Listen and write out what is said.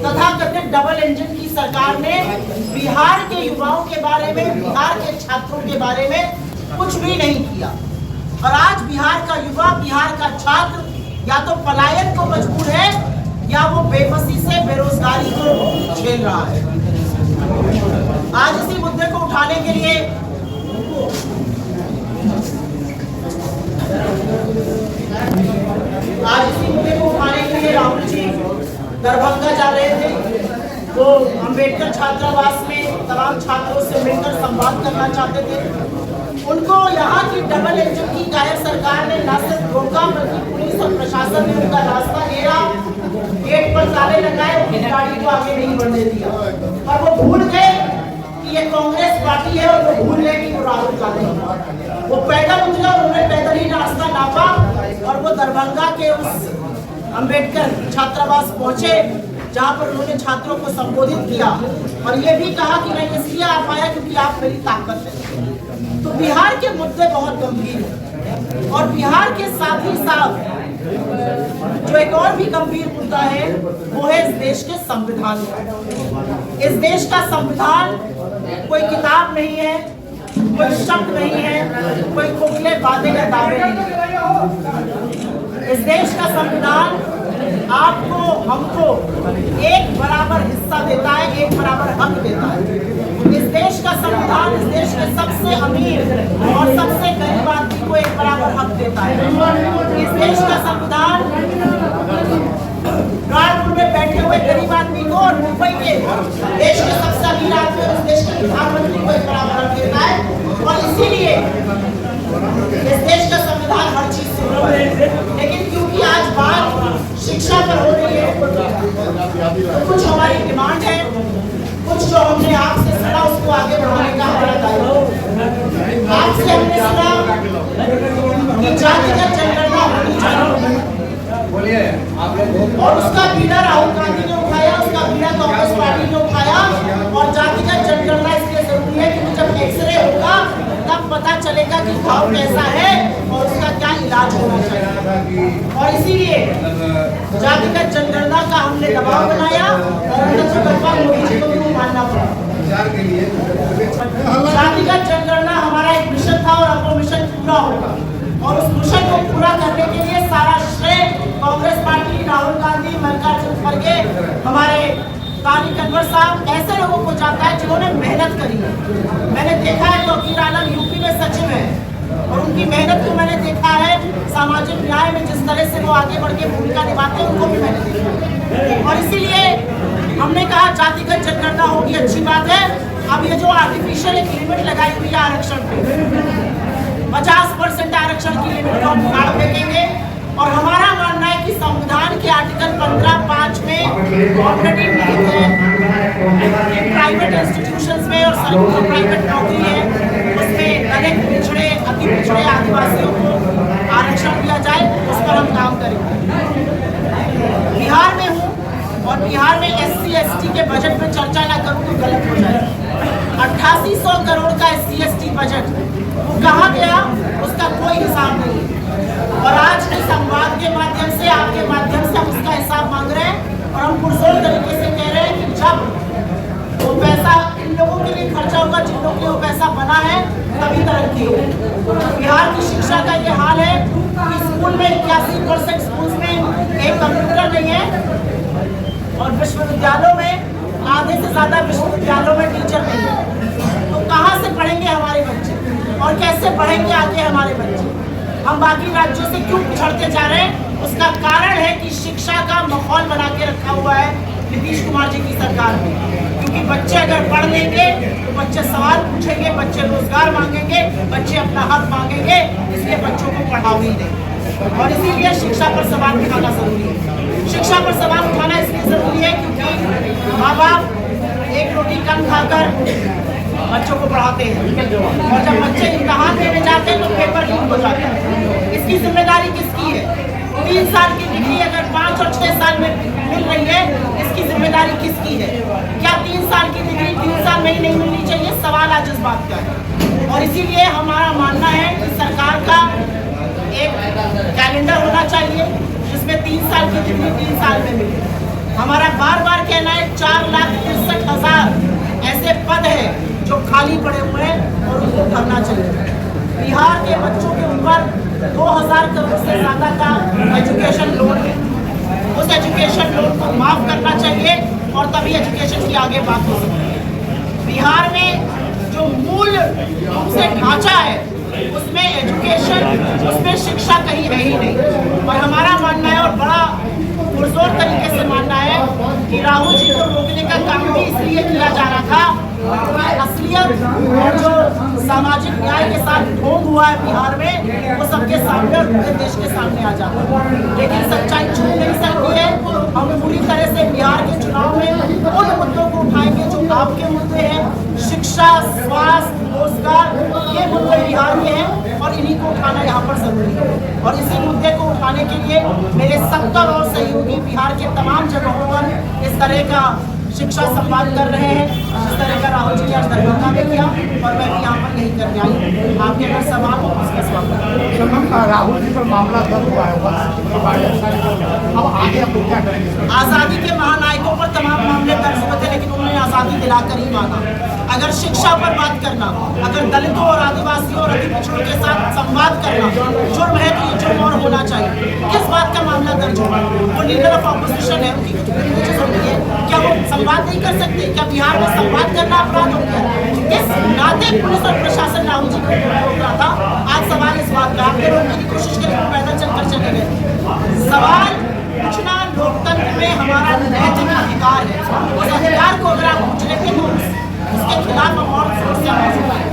तथाकथित double engine की सरकार ने बिहार के युवाओं के बारे में, बिहार के छात्रों के बारे में कुछ भी नहीं किया। और आज बिहार का युवा, बिहार का छात्र या तो पलायन को मजबूर है या वो बेबसी से बेरोजगारी को झेल रहा है। आज इसी मुद्दे को उठाने के लिए राहुल जी दरभंगा जा रहे थे। वो अंबेडकर छात्रावास में तमाम छात्रों से मिलकर संवाद करना चाहते थे। उनको यहाँ की डबल इंजन की कायर सरकार ने न सिर्फ रोका बल्कि पुलिस और प्रशासन ने उनका रास्ता घेरा, गेट पर ताले लगाए, उनकी गाड़ी को आगे नहीं बढ़ने दिया। और वो भूल गए कि ये कांग्रेस पार्टी है और वो भूल गए कि वो राहुल गांधी है। वो पैदल उतरे और उन्होंने पैदल ही रास्ता नापा और वो दरभंगा के उस अंबेडकर छात्रावास पहुंचे जहां पर उन्होंने छात्रों को संबोधित किया और ये भी कहा कि मैं इसलिए आ पाया क्योंकि आप मेरी ताकत है। तो बिहार के मुद्दे बहुत गंभीर हैं और बिहार के साथ ही साथ जो एक और भी गंभीर मुद्दा है वो है इस देश के संविधान। इस देश का संविधान कोई किताब नहीं है, कोई शब्द नहीं है, कोई खोखले वादे या दावे नहीं है। इस देश का संविधान आपको, हमको एक बराबर हिस्सा देता है, एक बराबर हक देता है। इस देश का संविधान इस देश के सबसे अमीर और सबसे गरीब आदमी को एक बराबर हक देता है। इस देश का संविधान कानपुर में बैठे हुए गरीब आदमी को और मुंबई के देश के सबसे अमीर आदमी और इस देश के प्रधानमंत्री को एक बराबर हक देता है। और इसीलिए इस देश का संविधान हर चीज से, लेकिन क्योंकि आज बात शिक्षा पर हो रही है तो कुछ हमारी डिमांड है, कुछ जो हमने आपसे सुना उसको आगे बढ़ाने का हमारा दायित्व। आपसे हमने सुना कि जातिगत जनगणना होनी चाहिए और उसका बीड़ा राहुल गांधी ने उठाया, उसका बीड़ा कांग्रेस पार्टी ने उठाया। और जातिगत जनगणना इसलिए जरूरी है क्योंकि जब एक्सरे होगा तब पता चलेगा कि घाव कैसा है और उसका क्या इलाज होना चाहिए। और इसीलिए जातिगत जनगणना का हमने दबाव बनाया और मोदी जी को भी मानना पड़ा। जातिगत जनगणना हमारा एक मिशन था और अब वो मिशन पूरा होगा और उस मिशन को पूरा करने के लिए सारा श्रेय कांग्रेस पार्टी, राहुल गांधी, मल्लिकार्जुन खड़गे, हमारे तारिक अनवर साहब, ऐसे लोगों को जाता है जिन्होंने मेहनत करी है। मैंने देखा है तौकीर आलम यूपी में सचिव है और उनकी मेहनत को मैंने देखा है। सामाजिक न्याय में जिस तरह से वो आगे बढ़ के भूमिका निभाते हैं उनको भी मैंने देखा। और इसीलिए हमने कहा जातिगत जनगणना होगी, अच्छी बात है। अब ये जो आर्टिफिशियल एक लिमिट लगाई हुई है आरक्षण पे, 50% आरक्षण की लिमिट को हम फाड़ फेंकेंगे। और हमारा मानना है कि संविधान के आर्टिकल 15(5) में ऑलरेडी निहित है कि प्राइवेट इंस्टीट्यूशंस में और जो प्राइवेट नौकरी है उसमें दलित, पिछड़े, अति पिछड़े आदिवासियों को आरक्षण दिया जाए। उस पर हम काम करेंगे। बिहार में हूँ और बिहार में SC/ST के बजट में चर्चा ना करूँ तो गलत हो जाएगा। 8800 करोड़ का SC/ST बजट वो कहाँ गया उसका कोई हिसाब नहीं है। और आज के संवाद के माध्यम से, आपके माध्यम से हम उसका हिसाब मांग रहे हैं और हम पुरजोर तरीके से कह रहे हैं कि जब वो पैसा इन लोगों के लिए खर्चा होगा जिन लोगों के लिए वो पैसा बना है तभी तरक्की होगी। बिहार की शिक्षा का ये हाल है कि स्कूल में 81% स्कूल में एक कंप्यूटर नहीं है और विश्वविद्यालयों में आधे से ज्यादा विश्वविद्यालयों में टीचर नहीं है। तो कहाँ से पढ़ेंगे हमारे बच्चे और कैसे पढ़ेंगे आगे हमारे बच्चे? हम बाकी राज्यों से क्यों पिछड़ते जा रहे हैं? उसका कारण है कि शिक्षा का माहौल बना के रखा हुआ है नीतीश कुमार जी की सरकार ने। क्योंकि बच्चे अगर पढ़ लेंगे तो बच्चे सवाल पूछेंगे, बच्चे रोजगार मांगेंगे, बच्चे अपना हक मांगेंगे, इसलिए बच्चों को पढ़ाओ ही नहीं। और इसीलिए शिक्षा पर सवाल उठाना जरूरी है। शिक्षा पर सवाल उठाना इसलिए जरूरी है क्योंकि माँ बाप एक रोटी कम खाकर बच्चों को पढ़ाते हैं और जब बच्चे इम्तिहान देने जाते हैं तो पेपर लीक हो जाता है। इसकी जिम्मेदारी किसकी है? 3 साल की डिग्री अगर 5 और 6 साल में मिल रही है, इसकी जिम्मेदारी किसकी है? क्या 3 साल की डिग्री 3 साल में ही नहीं मिलनी चाहिए? सवाल आज इस बात का है। और इसीलिए हमारा मानना है कि सरकार का एक कैलेंडर होना चाहिए जिसमें 3 साल की डिग्री 3 साल में मिले। हमारा बार बार कहना है 4,63,000 ऐसे पद है जो खाली पड़े हुए हैं और उनको भरना चाहिए। बिहार के बच्चों के ऊपर 2,000 करोड़ से ज़्यादा का एजुकेशन लोन है, उस एजुकेशन लोन को माफ़ करना चाहिए और तभी एजुकेशन की आगे बात हो सकती है। बिहार में जो मूल रूप से ढांचा है उसमें एजुकेशन, उसमें शिक्षा कहीं है ही नहीं। और हमारा मानना है और बड़ा पुरजोर तरीके से मानना है कि राहुल जी को रोकने का काम भी इसलिए किया जा रहा था कि असलियत और जो सामाजिक न्याय के साथ ढोंग हुआ है बिहार में वो सबके सामने और पूरे देश के सामने आ जाता है। लेकिन सच्चाई छुप नहीं सकती है। हम पूरी तरह से बिहार के चुनाव में उन मुद्दों को उठाएंगे जो आपके मुद्दे हैं, शिक्षा, स्वास्थ्य, रोजगार, ये मुद्दे बिहार के हैं और इन्हीं को उठाना यहाँ पर जरूरी है। और इसी मुद्दे को उठाने के लिए मेरे 70 और सहयोगी बिहार के तमाम जगहों पर इस तरह का शिक्षा संवाद कर रहे हैं, जिस तरह का राहुल जी ने आज दरभंगा में किया और मैं भी यहाँ पर यही करने आई। आपके अगर सवाल हो उसका स्वागत। राहुल जी पर मामला दर्ज हुआ है, अब आगे आप लोग क्या करेंगे? आज़ादी के महानायकों पर तमाम मामले दर्ज हुए थे, लेकिन उन्होंने आज़ादी दिलाकर ही माना। अगर शिक्षा पर बात करना, अगर दलितों और आदिवासियों और अति पिछड़ों के साथ संवाद करना जुर्म है तो ये जुर्म और होना चाहिए। किस बात का मामला दर्ज हुआ? वो लीडर ऑफ ऑपोजिशन है, उनकी कुछ प्रिविलेजेस होती है, क्या वो संवाद नहीं कर सकते? क्या बिहार में संवाद करना अपराध हो गया? किस नाते पुलिस और प्रशासन राहुल जी को रोक रहा था? आज सवाल इस बात का, आपने रोकने की कोशिश करी तो पैदल चलकर चले गए। सवाल पूछना लोकतंत्र में हमारा नैतिक अधिकार है। उस अधिकार को अगर आप पूछ लेते तो उसके खिलाफ हम और जोर से आवाज उठाएं।